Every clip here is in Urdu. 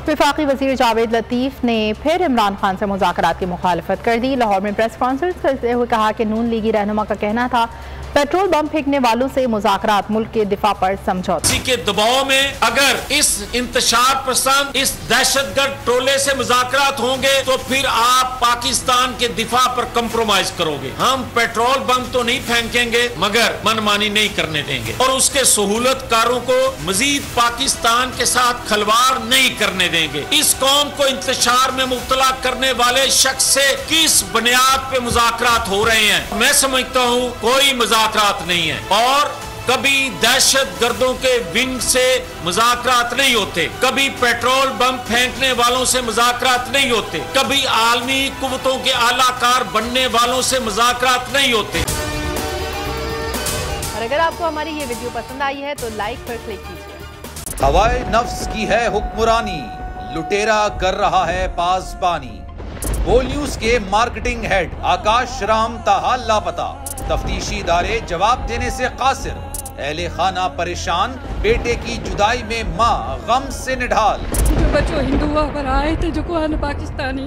وفاقی وزیر جاوید لطیف نے پھر عمران خان سے مذاکرات کی مخالفت کر دی۔ لاہور میں پریس کانفرنس کرتے ہوئے کہا کہ نون لیگی رہنما کا کہنا تھا پیٹرول بم پھینکنے والوں سے مذاکرات ملک کے دفاع پر سمجھوتا۔ اسی کے دباؤ میں اگر اس انتشار پسند اس دہشت گرد ٹولے سے مذاکرات ہوں گے تو پھر آپ پاکستان کے دفاع پر کمپرومائز کرو گے۔ ہم پیٹرول بم تو نہیں پھینکیں گے مگر منمانی نہیں کرنے دیں گے اور اس کے سہولت کاروں کو مزید پاکستان کے ساتھ کھلواڑ نہیں کرنے دیں گے۔ اس قوم کو انتشار میں مبتلا کرنے والے شخص سے کس بنیاد پہ مذاکرات ہو رہے ہیں؟ میں سمجھتا ہوں کوئی مذاکرات نہیں ہے اور کبھی دہشت گردوں کے ونگ سے مذاکرات نہیں ہوتے، کبھی پیٹرول بم پھینکنے والوں سے مذاکرات نہیں ہوتے، کبھی عالمی قوتوں کے اعلی کار بننے والوں سے مذاکرات نہیں ہوتے۔ اور اگر آپ کو ہماری یہ ویڈیو پسند آئی ہے تو لائک پر کلک کیجیے۔ ہوائے نفس کی ہے حکمرانی، لٹیرا کر رہا ہے پاسبانی۔ بول نیوز کے مارکیٹنگ ہیڈ آکاش رام تاحال لاپتہ، تفتیشی ادارے جواب دینے سے قاصر، اہل خانہ پریشان، بیٹے کی جدائی میں ماں غم سے نڈھال۔ جو بچو ہندو ہوا پر آئے تھے جو کو پاکستانی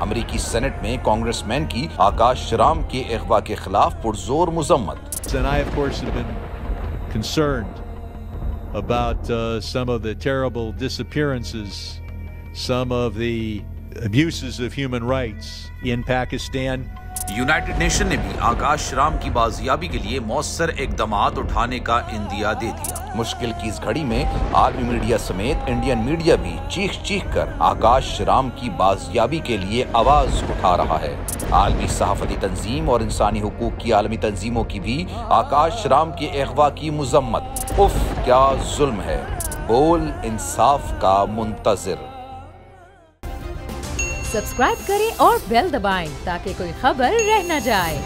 امریکی سینٹ میں کانگریس مین کی آکاش رام کے اغوا کے خلاف پرزور مذمت۔ And I, of course, have been concerned about some of the terrible disappearances, some of the abuses of human rights in Pakistan. United nation نے بھی آکاش رام کی بازیابی کے لیے مؤثر اقدامات اٹھانے کا عندیہ دے دیا۔ مشکل کی اس گھڑی میں عالمی میڈیا سمیت انڈین میڈیا بھی چیخ چیخ کر آکاش رام کی بازیابی کے لیے آواز اٹھا رہا ہے۔ عالمی صحافتی تنظیم اور انسانی حقوق کی عالمی تنظیموں کی بھی آکاش رام کے اغوا کی مذمت۔ اف کیا ظلم ہے، بول انصاف کا منتظر۔ سبسکرائب کریں اور بیل دبائیں تاکہ کوئی خبر رہ نہ جائے۔